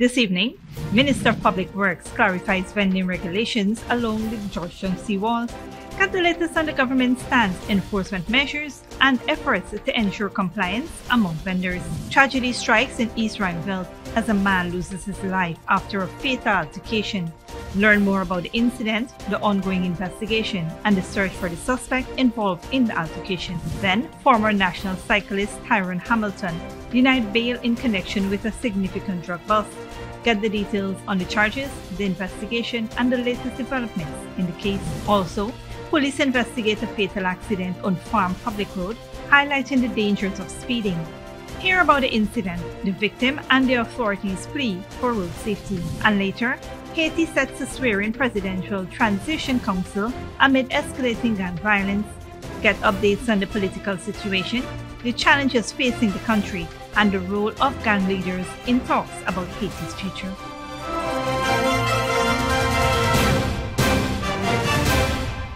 This evening, Minister of Public Works clarifies vending regulations along the Georgetown seawall, got the latest on the government's stance, enforcement measures, and efforts to ensure compliance among vendors. Tragedy strikes in East Rhymeville as a man loses his life after a fatal altercation. Learn more about the incident, the ongoing investigation, and the search for the suspect involved in the altercation. Then, former national cyclist Tyron Hamilton denied bail in connection with a significant drug bust. Get the details on the charges, the investigation, and the latest developments in the case. Also, police investigate a fatal accident on Farm Public Road, highlighting the dangers of speeding. Hear about the incident, the victim, and the authorities' plea for road safety. And later, Haiti sets to swear in Presidential Transition Council amid escalating gang violence. Get updates on the political situation, the challenges facing the country, and the role of gang leaders in talks about Haiti's future.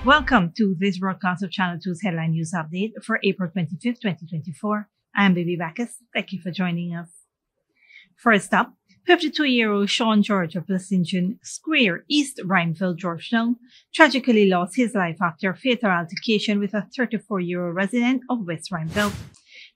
Welcome to this broadcast of Channel 2's Headline News Update for April 25th, 2024. I am Baby Bacchus. Thank you for joining us. First up, 52-year-old Sean George of Pleasanton Square, East Rhymeville, Georgetown, tragically lost his life after a fatal altercation with a 34-year-old resident of West Rhymeville.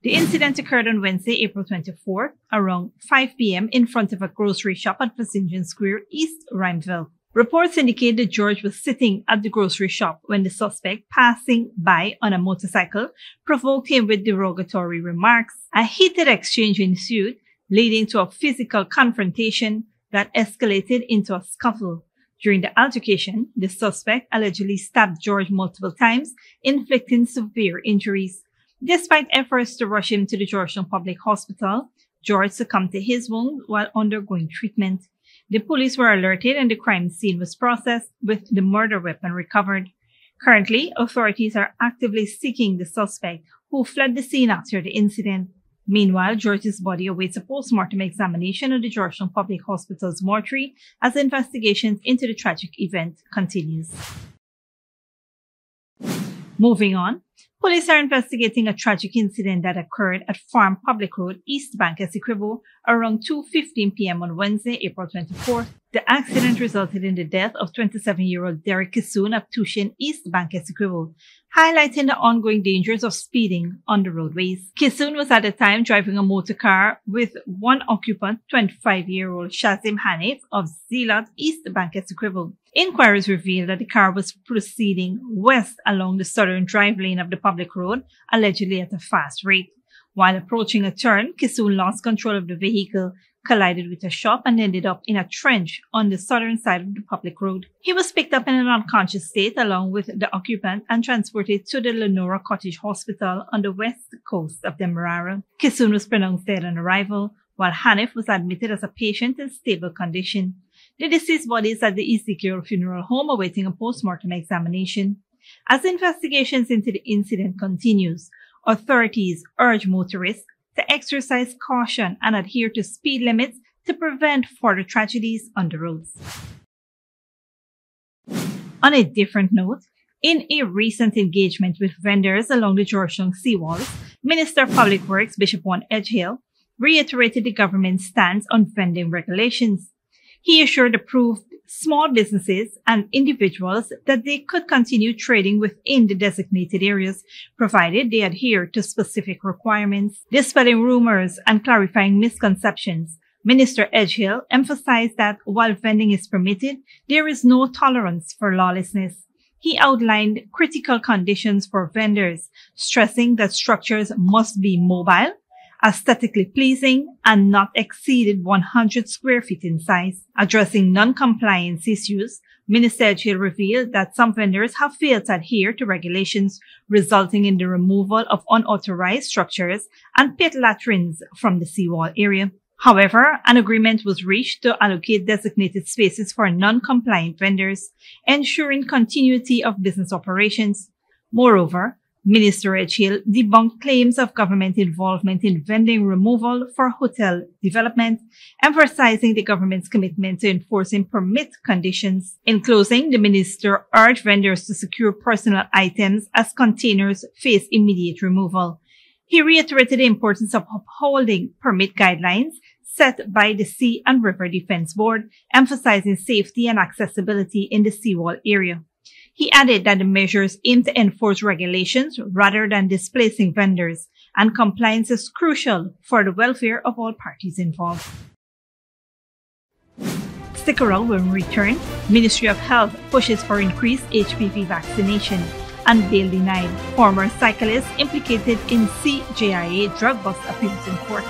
The incident occurred on Wednesday, April 24th, around 5 p.m. in front of a grocery shop at Pleasanton Square, East Rhymeville. Reports indicate that George was sitting at the grocery shop when the suspect, passing by on a motorcycle, provoked him with derogatory remarks. A heated exchange ensued, leading to a physical confrontation that escalated into a scuffle. During the altercation, the suspect allegedly stabbed George multiple times, inflicting severe injuries. Despite efforts to rush him to the Georgetown Public Hospital, George succumbed to his wound while undergoing treatment. The police were alerted and the crime scene was processed with the murder weapon recovered. Currently, authorities are actively seeking the suspect, who fled the scene after the incident. Meanwhile, George's body awaits a post-mortem examination at the Georgetown Public Hospital's mortuary as investigations into the tragic event continues. Moving on, police are investigating a tragic incident that occurred at Farm Public Road, East Bank, Essequibo, around 2:15 p.m. on Wednesday, April 24th. The accident resulted in the death of 27-year-old Derek Kisun of Tushin, East Bank, Essequibo, highlighting the ongoing dangers of speeding on the roadways. Kisun was at the time driving a motor car with one occupant, 25-year-old Shazim Hanif of Zilat, East Bank, Essequibo. Inquiries revealed that the car was proceeding west along the southern drive lane of the public road, allegedly at a fast rate. While approaching a turn, Kisun lost control of the vehicle, collided with a shop, and ended up in a trench on the southern side of the public road. He was picked up in an unconscious state along with the occupant and transported to the Lenora Cottage Hospital on the west coast of Demerara. Kisun was pronounced dead on arrival, while Hanif was admitted as a patient in stable condition. The deceased body is at the Ezekiel Funeral Home awaiting a post-mortem examination. As investigations into the incident continues, authorities urge motorists to exercise caution and adhere to speed limits to prevent further tragedies on the roads. On a different note, in a recent engagement with vendors along the Georgetown seawalls, Minister of Public Works Bishop One Edgehill reiterated the government's stance on vending regulations. He assured approved small businesses and individuals that they could continue trading within the designated areas, provided they adhere to specific requirements. Dispelling rumors and clarifying misconceptions, Minister Edgehill emphasized that while vending is permitted, there is no tolerance for lawlessness. He outlined critical conditions for vendors, stressing that structures must be mobile, aesthetically pleasing, and not exceeded 100 square feet in size. Addressing non-compliance issues, Minister Edgehill revealed that some vendors have failed to adhere to regulations, resulting in the removal of unauthorized structures and pit latrines from the seawall area. However, an agreement was reached to allocate designated spaces for non-compliant vendors, ensuring continuity of business operations. Moreover, Minister Edgehill debunked claims of government involvement in vending removal for hotel development, emphasizing the government's commitment to enforcing permit conditions. In closing, the minister urged vendors to secure personal items as containers face immediate removal. He reiterated the importance of upholding permit guidelines, set by the Sea and River Defense Board, emphasizing safety and accessibility in the seawall area. He added that the measures aim to enforce regulations rather than displacing vendors, and compliance is crucial for the welfare of all parties involved. Stick around when we return. Ministry of Health pushes for increased HPV vaccination, and bail denied. Former cyclist implicated in CJI drug bust appeals in court.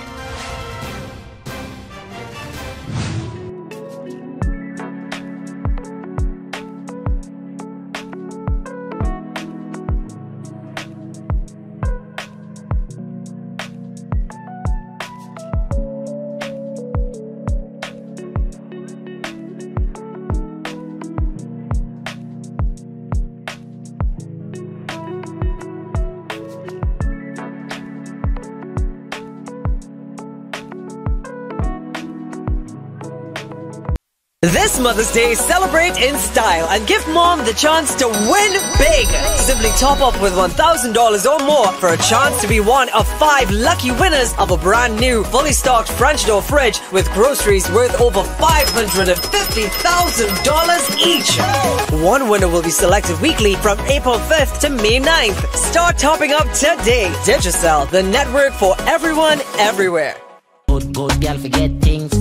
This Mother's Day, celebrate in style and give mom the chance to win big. Simply top up with $1,000 or more for a chance to be one of 5 lucky winners of a brand new, fully stocked French door fridge with groceries worth over $550,000 each. One winner will be selected weekly from April 5th to May 9th. Start topping up today. Digicel, the network for everyone, everywhere. Good girl, forget things.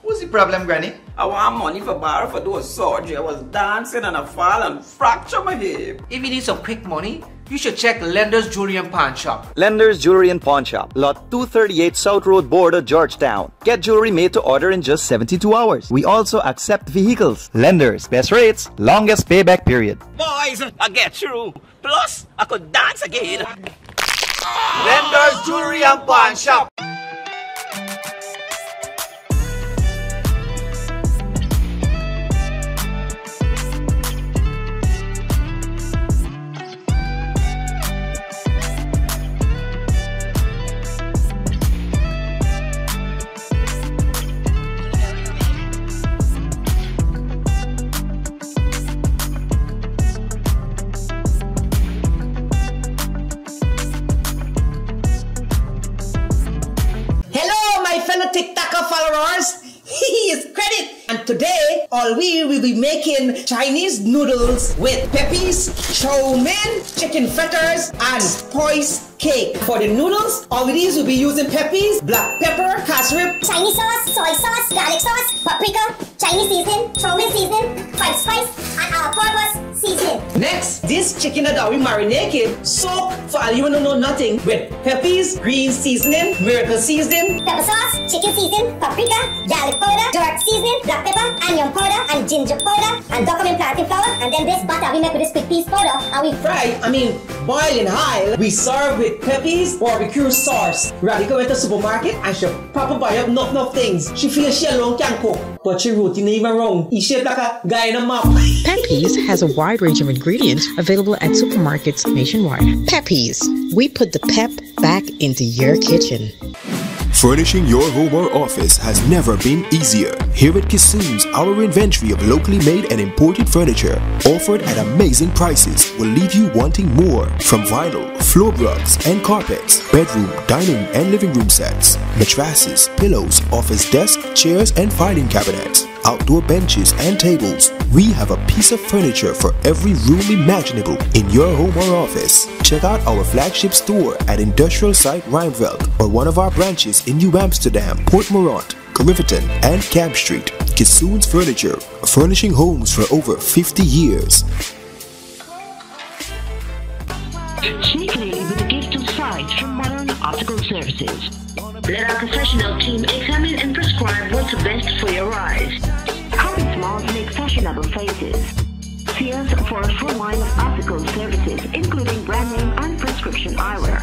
What's the problem, Granny? I want money for borrow for those surgery. I was dancing and I fall and fracture my hip. If you need some quick money, you should check Lender's Jewelry and Pawn Shop. Lender's Jewelry and Pawn Shop, Lot 238 South Road, Border, Georgetown. Get jewelry made to order in just 72 hours. We also accept vehicles. Lender's, best rates, longest payback period. Boys, I get through. Plus, I could dance again. Lender's Jewelry and Pawn Shop. TikToker followers, he is credit. And today, all we will be making Chinese noodles with peppies, chow mein, chicken fritters, and spice cake. For the noodles, all these will be using peppies, black pepper, cashew, Chinese sauce, soy sauce, garlic sauce, paprika, Chinese seasoning, chow mein seasoning, five spice, and all-purpose seasoning. Next, this chicken that we marinated, soak for all you don't know nothing, with peppies, green seasoning, miracle seasoning, pepper sauce, chicken seasoning, paprika, garlic powder, dark seasoning, black pepper, onion powder, and ginger powder, and document plantain flour, and then this butter we make with this quick piece powder, and we boil in high. We serve with peppies, barbecue sauce. Radhika went to the supermarket and she proper buy up enough things. She feels she alone can cook, but she routine even wrong. She shaped like a guy in a map. Peppies has a wide range of ingredients available at supermarkets nationwide. Peppies, we put the pep back into your kitchen. Furnishing your home or office has never been easier. Here at Kisun's, our inventory of locally made and imported furniture, offered at amazing prices, will leave you wanting more. From vinyl, floor rugs and carpets, bedroom, dining and living room sets, mattresses, pillows, office desk, chairs and filing cabinets, outdoor benches and tables. We have a piece of furniture for every room imaginable in your home or office. Check out our flagship store at Industrial Site Rijnveld or one of our branches in New Amsterdam, Port Morant, Riverton and Camp Street. Kisun's Furniture, furnishing homes for over 50 years. Sneakily with a gift of sight from Modern Optical Services. Let our professional team examine and prescribe what's best for your eyes. Common smiles make fashionable faces. See us for a full line of optical services, including brand name and prescription eyewear.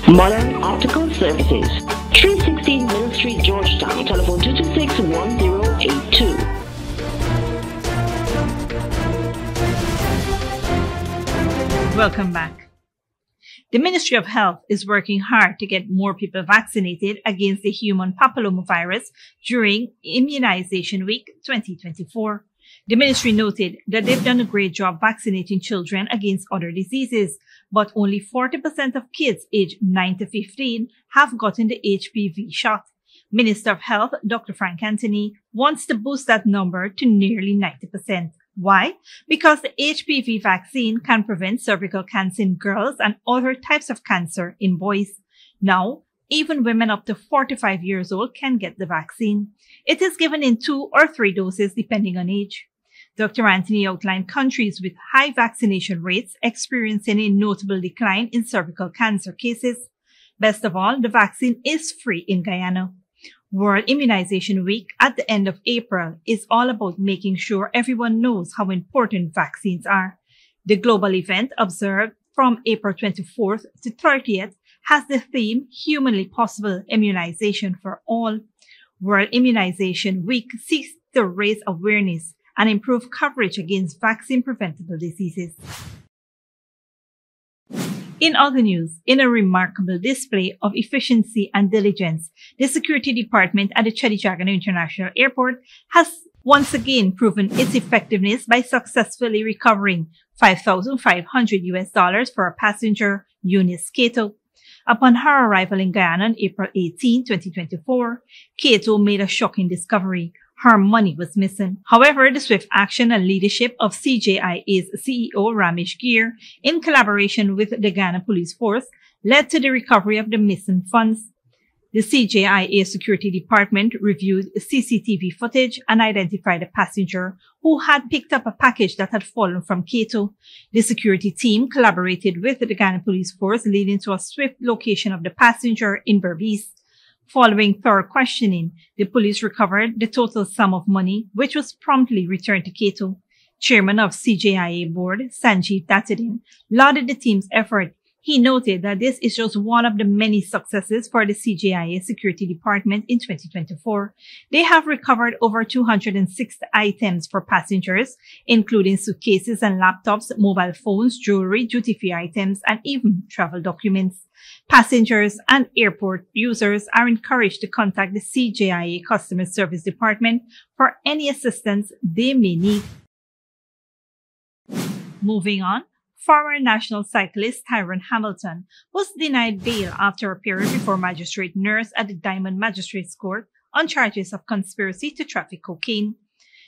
Modern Optical Services, 316 Middle Street, Georgetown. Telephone 226-1082. Welcome back. The Ministry of Health is working hard to get more people vaccinated against the human papillomavirus during Immunization Week 2024. The ministry noted that they've done a great job vaccinating children against other diseases, but only 40% of kids aged 9 to 15 have gotten the HPV shot. Minister of Health, Dr. Frank Anthony, wants to boost that number to nearly 90%. Why? Because the HPV vaccine can prevent cervical cancer in girls and other types of cancer in boys. Now, even women up to 45 years old can get the vaccine. It is given in 2 or 3 doses depending on age. Dr. Anthony outlined countries with high vaccination rates experiencing a notable decline in cervical cancer cases. Best of all, the vaccine is free in Guyana. World Immunization Week at the end of April is all about making sure everyone knows how important vaccines are. The global event, observed from April 24th to 30th, has the theme Humanly Possible Immunization for All. World Immunization Week seeks to raise awareness and improve coverage against vaccine-preventable diseases. In other news, in a remarkable display of efficiency and diligence, the Security Department at the Chedichagano International Airport has once again proven its effectiveness by successfully recovering $5,500 for a passenger, Eunice Cato. Upon her arrival in Guyana on April 18, 2024, Cato made a shocking discovery. Her money was missing. However, the swift action and leadership of CJIA's CEO Ramesh Gir, in collaboration with the Guyana Police Force, led to the recovery of the missing funds. The CJIA Security Department reviewed CCTV footage and identified a passenger who had picked up a package that had fallen from Cato. The security team collaborated with the Guyana Police Force, leading to a swift location of the passenger in Berbice. Following thorough questioning, the police recovered the total sum of money, which was promptly returned to Cato. Chairman of CJIA Board, Sanjeev Datadin, lauded the team's effort. He noted that this is just one of the many successes for the CJIA Security Department in 2024. They have recovered over 206 items for passengers, including suitcases and laptops, mobile phones, jewelry, duty-free items, and even travel documents. Passengers and airport users are encouraged to contact the CJIA Customer Service Department for any assistance they may need. Moving on, former national cyclist Tyron Hamilton was denied bail after appearing before Magistrate Nurse at the Diamond Magistrates Court on charges of conspiracy to traffic cocaine.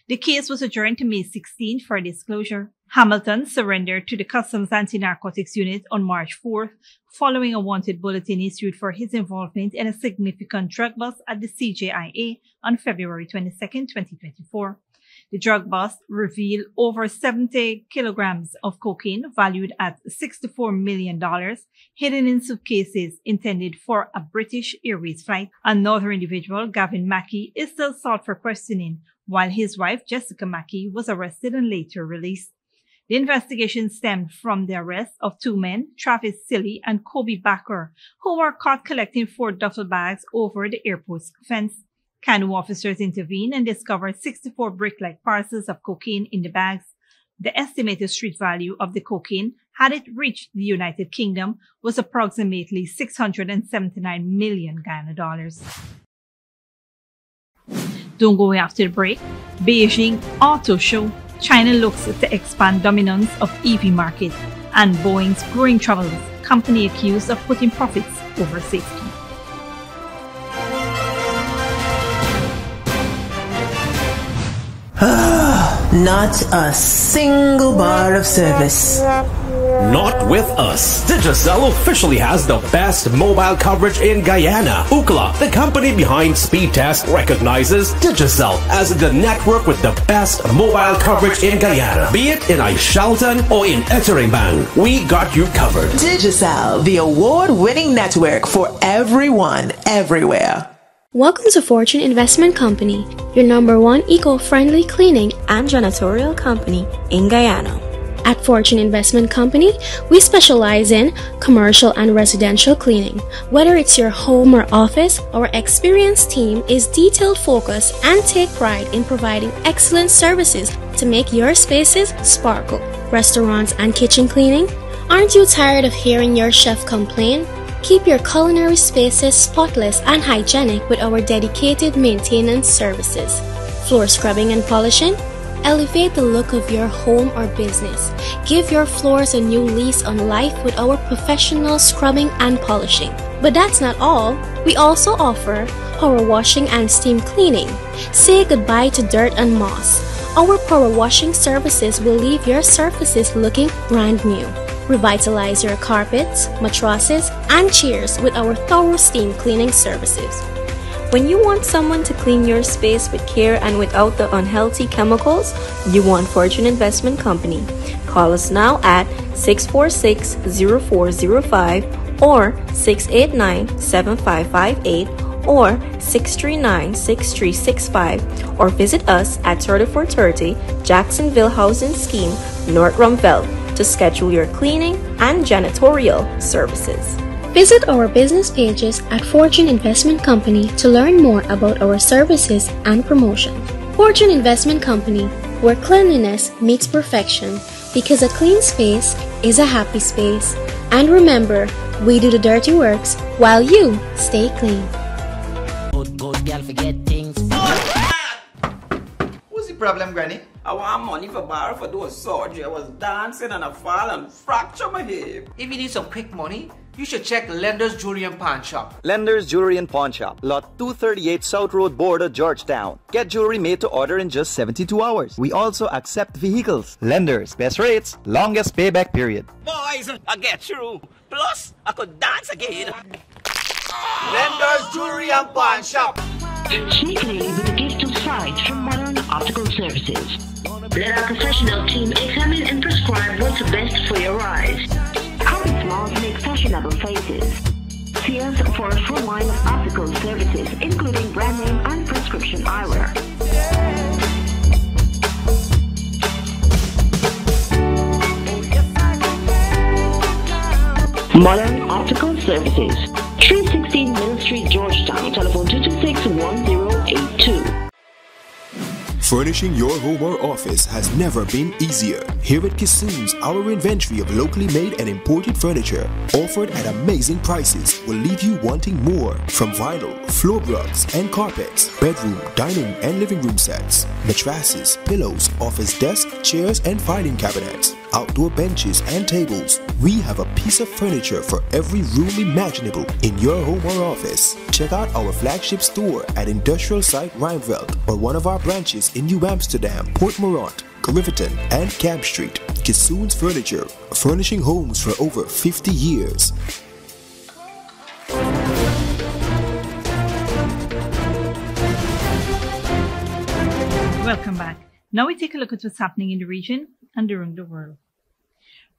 The case was adjourned to May 16 for disclosure. Hamilton surrendered to the Customs Anti-Narcotics Unit on March 4th, following a wanted bulletin issued for his involvement in a significant drug bust at the CJIA on February 22, 2024. The drug bust revealed over 70 kilograms of cocaine valued at $64 million hidden in suitcases intended for a British Airways flight. Another individual, Gavin Mackey, is still sought for questioning, while his wife, Jessica Mackey, was arrested and later released. The investigation stemmed from the arrest of 2 men, Travis Silly and Kobe Backer, who were caught collecting 4 duffel bags over the airport's fence. Canoe officers intervened and discovered 64 brick-like parcels of cocaine in the bags. The estimated street value of the cocaine, had it reached the United Kingdom, was approximately $679 million Guyana dollars. Don't go away after the break. Beijing Auto Show. China looks to expand dominance of EV market, and Boeing's growing troubles. Company accused of putting profits over safety. Not a single bar of service. Not with us. Digicel officially has the best mobile coverage in Guyana. Ookla, the company behind Speed Test, recognizes Digicel as the network with the best mobile coverage in Guyana. Be it in Aishalton or in Etteringbang, we got you covered. Digicel, the award-winning network for everyone, everywhere. Welcome to Fortune Investment Company, your #1 eco-friendly cleaning and janitorial company in Guyana. At Fortune Investment Company, we specialize in commercial and residential cleaning. Whether it's your home or office, our experienced team is detail-focused and take pride in providing excellent services to make your spaces sparkle. Restaurants and kitchen cleaning, Aren't you tired of hearing your chef complain? Keep your culinary spaces spotless and hygienic with our dedicated maintenance services. Floor scrubbing and polishing? Elevate the look of your home or business. Give your floors a new lease on life with our professional scrubbing and polishing. But that's not all. We also offer power washing and steam cleaning. Say goodbye to dirt and moss. Our power washing services will leave your surfaces looking brand new. Revitalize your carpets, mattresses, and chairs with our thorough steam cleaning services. When you want someone to clean your space with care and without the unhealthy chemicals, you want Fortune Investment Company. Call us now at 646-0405 or 689-7558 or 639-6365 or visit us at 3430 Jacksonville Housing Scheme, North Rumville to schedule your cleaning and janitorial services. Visit our business pages at Fortune Investment Company to learn more about our services and promotion. Fortune Investment Company, where cleanliness meets perfection, because a clean space is a happy space. And remember, we do the dirty works while you stay clean. Good girl forget things. What's the problem, Granny? I want money for borrow for those surgery. I was dancing and I fall and fracture my hip. If you need some quick money, you should check Lender's Jewelry and Pawn Shop. Lender's Jewelry and Pawn Shop, lot 238 South Road Border, Georgetown. Get jewelry made to order in just 72 hours. We also accept vehicles. Lender's, best rates, longest payback period. Boys, I get through. Plus, I could dance again. Lender's Jewelry and Pawn Shop. Sneakily with a gift of sight from Modern Optical Services. Let our professional team examine and prescribe what's best for your eyes. Our smiles make fashionable faces. See us for a full line of optical services, including brand name and prescription eyewear. Modern Optical Services, 316 Middle Street, Georgetown. Telephone 226-1082. Furnishing your home or office has never been easier. Here at Kisun's, our inventory of locally made and imported furniture, offered at amazing prices, will leave you wanting more. From vinyl, floor rugs and carpets, bedroom, dining and living room sets, mattresses, pillows, office desk, chairs and filing cabinets, outdoor benches and tables. We have a piece of furniture for every room imaginable in your home or office. Check out our flagship store at Industrial Site Rijnveld or one of our branches in New Amsterdam, Port Morant, Riverton and Camp Street. Kisun's Furniture, furnishing homes for over 50 years. Welcome back. Now we take a look at what's happening in the region and around the world.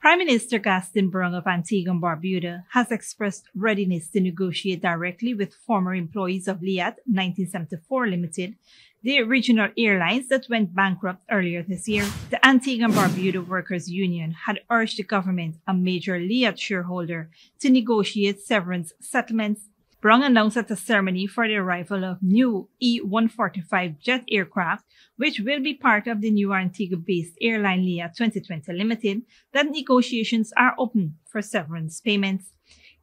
Prime Minister Gaston Braithwaite of Antigua and Barbuda has expressed readiness to negotiate directly with former employees of Liat 1974 Limited, the regional airlines that went bankrupt earlier this year. The Antigua and Barbuda Workers Union had urged the government, a major Liat shareholder, to negotiate severance settlements. Brung announced at a ceremony for the arrival of new E-145 jet aircraft, which will be part of the new Antigua-based airline Liat 2020 Limited, that negotiations are open for severance payments.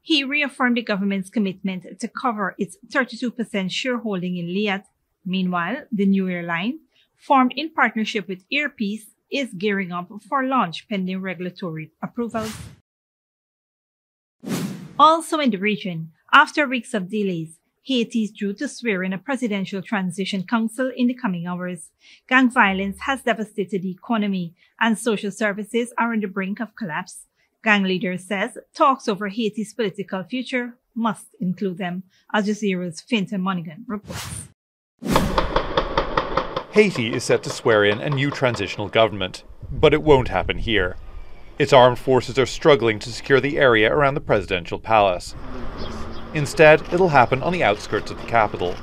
He reaffirmed the government's commitment to cover its 32% shareholding in Liat. Meanwhile, the new airline, formed in partnership with Air Peace, is gearing up for launch pending regulatory approvals. Also in the region, after weeks of delays, Haiti is due to swear in a presidential transition council in the coming hours. Gang violence has devastated the economy and social services are on the brink of collapse. Gang leader says talks over Haiti's political future must include them. Al Jazeera's Fintan Monaghan reports. Haiti is set to swear in a new transitional government, but it won't happen here. Its armed forces are struggling to secure the area around the presidential palace. Instead, it'll happen on the outskirts of the capital.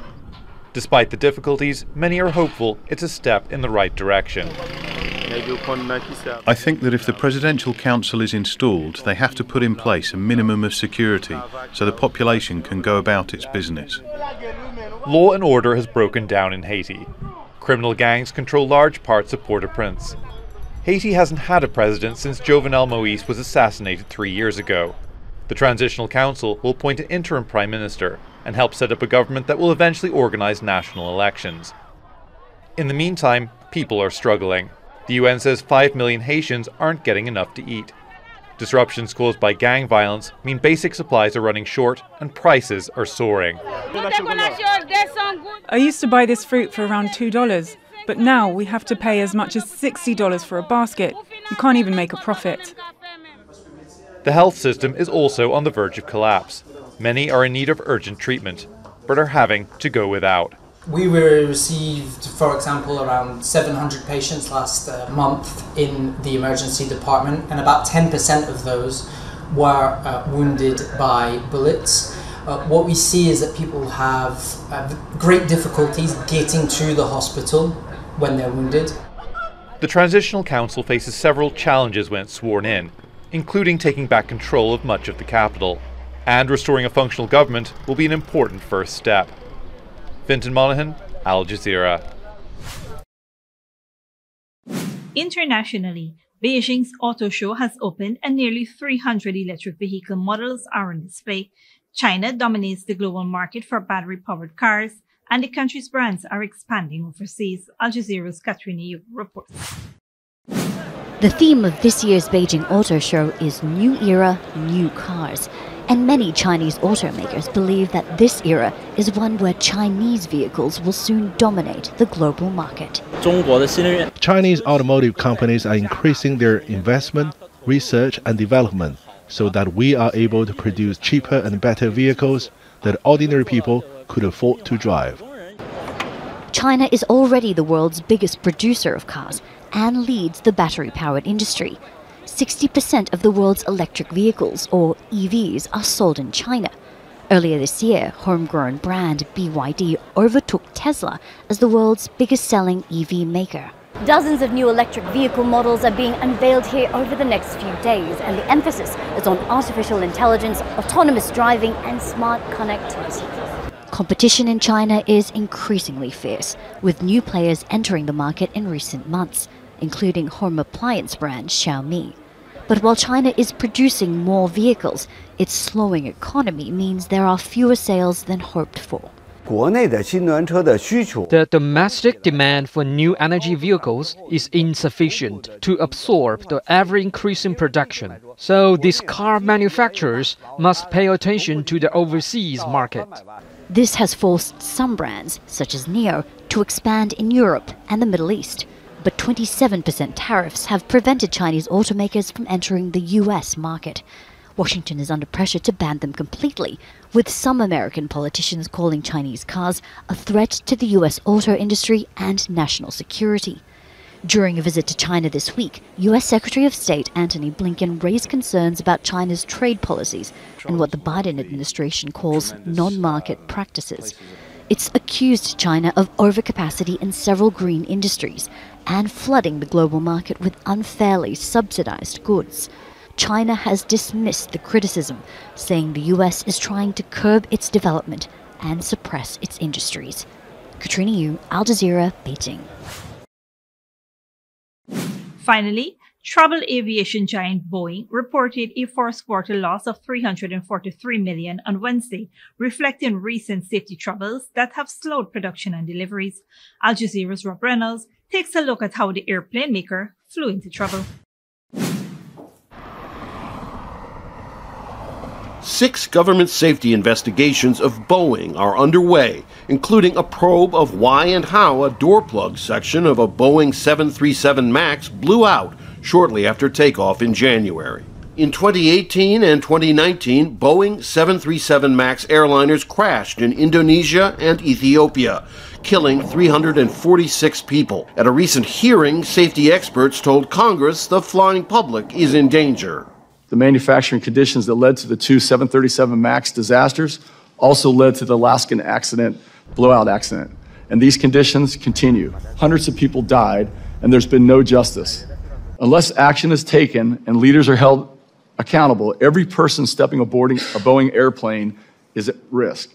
Despite the difficulties, many are hopeful it's a step in the right direction. I think that if the Presidential Council is installed, they have to put in place a minimum of security so the population can go about its business. Law and order has broken down in Haiti. Criminal gangs control large parts of Port-au-Prince. Haiti hasn't had a president since Jovenel Moïse was assassinated 3 years ago. The Transitional Council will appoint an interim prime minister and help set up a government that will eventually organize national elections. In the meantime, people are struggling. The UN says 5 million Haitians aren't getting enough to eat. Disruptions caused by gang violence mean basic supplies are running short and prices are soaring. I used to buy this fruit for around $2, but now we have to pay as much as $60 for a basket. You can't even make a profit. The health system is also on the verge of collapse. Many are in need of urgent treatment, but are having to go without. We received, for example, around 700 patients last month in the emergency department, and about 10% of those were wounded by bullets. What we see is that people have great difficulties getting to the hospital when they're wounded. The Transitional Council faces several challenges when it's sworn in, including taking back control of much of the capital. And restoring a functional government will be an important first step. Fintan Monaghan, Al Jazeera. Internationally, Beijing's auto show has opened and nearly 300 electric vehicle models are on display. China dominates the global market for battery-powered cars, and the country's brands are expanding overseas. Al Jazeera's Katrina Yu reports. The theme of this year's Beijing Auto Show is New Era, New Cars. And many Chinese automakers believe that this era is one where Chinese vehicles will soon dominate the global market. Chinese automotive companies are increasing their investment, research and development so that we are able to produce cheaper and better vehicles that ordinary people could afford to drive. China is already the world's biggest producer of cars and leads the battery-powered industry. 60% of the world's electric vehicles, or EVs, are sold in China. Earlier this year, homegrown brand BYD overtook Tesla as the world's biggest-selling EV maker. Dozens of new electric vehicle models are being unveiled here over the next few days, and the emphasis is on artificial intelligence, autonomous driving, and smart connectivity. Competition in China is increasingly fierce, with new players entering the market in recent months, including home appliance brand Xiaomi. But while China is producing more vehicles, its slowing economy means there are fewer sales than hoped for. The domestic demand for new energy vehicles is insufficient to absorb the ever-increasing production. So these car manufacturers must pay attention to the overseas market. This has forced some brands, such as NIO, to expand in Europe and the Middle East. But 27% tariffs have prevented Chinese automakers from entering the US market. Washington is under pressure to ban them completely, with some American politicians calling Chinese cars a threat to the US auto industry and national security. During a visit to China this week, US Secretary of State Antony Blinken raised concerns about China's trade policies and what the Biden administration calls non-market practices. It's accused China of overcapacity in several green industries and flooding the global market with unfairly subsidized goods. China has dismissed the criticism, saying the US is trying to curb its development and suppress its industries. Katrina Yu, Al Jazeera, Beijing. Finally, travel aviation giant Boeing reported a first quarter loss of $343 million on Wednesday, reflecting recent safety troubles that have slowed production and deliveries. Al Jazeera's Rob Reynolds takes a look at how the airplane maker flew into trouble. 6 government safety investigations of Boeing are underway, including a probe of why and how a door plug section of a Boeing 737 MAX blew out shortly after takeoff in January. In 2018 and 2019, Boeing 737 MAX airliners crashed in Indonesia and Ethiopia, killing 346 people. At a recent hearing, safety experts told Congress the flying public is in danger. The manufacturing conditions that led to the 2 737 MAX disasters also led to the Alaskan blowout accident. And these conditions continue. Hundreds of people died, and there's been no justice. Unless action is taken and leaders are held accountable, every person stepping aboard a Boeing airplane is at risk.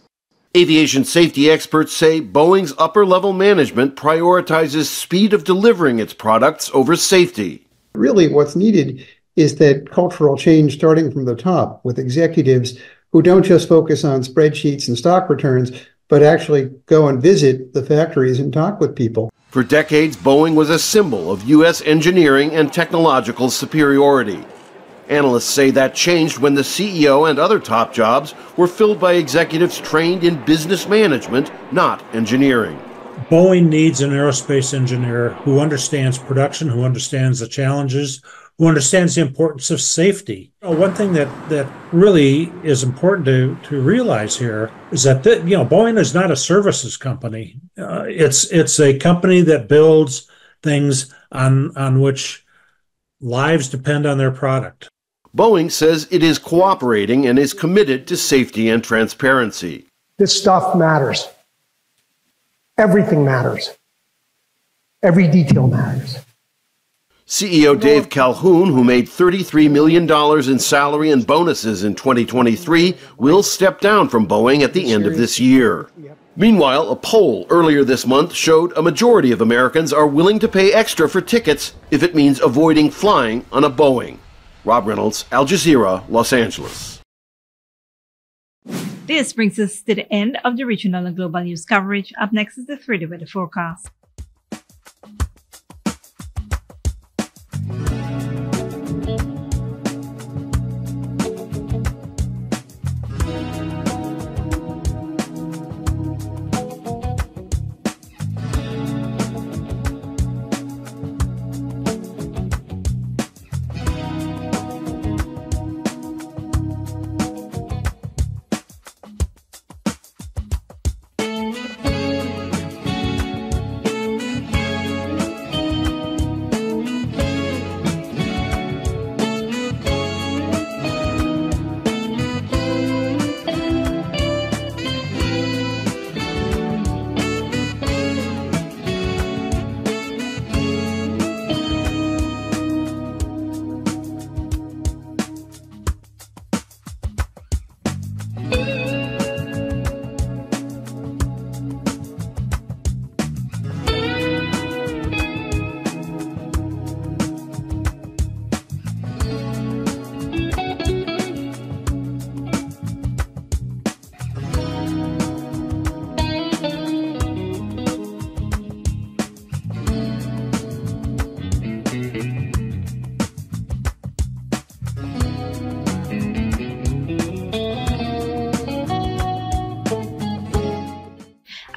Aviation safety experts say Boeing's upper-level management prioritizes speed of delivering its products over safety. Really, what's needed is that cultural change starting from the top with executives who don't just focus on spreadsheets and stock returns, but actually go and visit the factories and talk with people. For decades, Boeing was a symbol of U.S. engineering and technological superiority. Analysts say that changed when the CEO and other top jobs were filled by executives trained in business management, not engineering. Boeing needs an aerospace engineer who understands production, who understands the challenges, who understands the importance of safety. One thing that really is important to realize here is that Boeing is not a services company. It's a company that builds things on which lives depend on their product. Boeing says it is cooperating and is committed to safety and transparency. This stuff matters. Everything matters. Every detail matters. CEO Dave Calhoun, who made $33 million in salary and bonuses in 2023, will step down from Boeing at the end of this year. Meanwhile, a poll earlier this month showed a majority of Americans are willing to pay extra for tickets if it means avoiding flying on a Boeing. Rob Reynolds, Al Jazeera, Los Angeles. This brings us to the end of the regional and global news coverage. Up next is the 3-day weather forecast.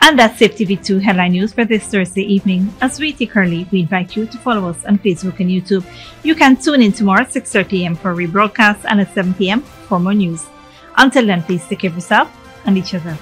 And that's SafeTV2 headline news for this Thursday evening. As we take our leave, we invite you to follow us on Facebook and YouTube. You can tune in tomorrow at 6:30 a.m. for rebroadcast and at 7 p.m. for more news. Until then, please take care of yourself and each other.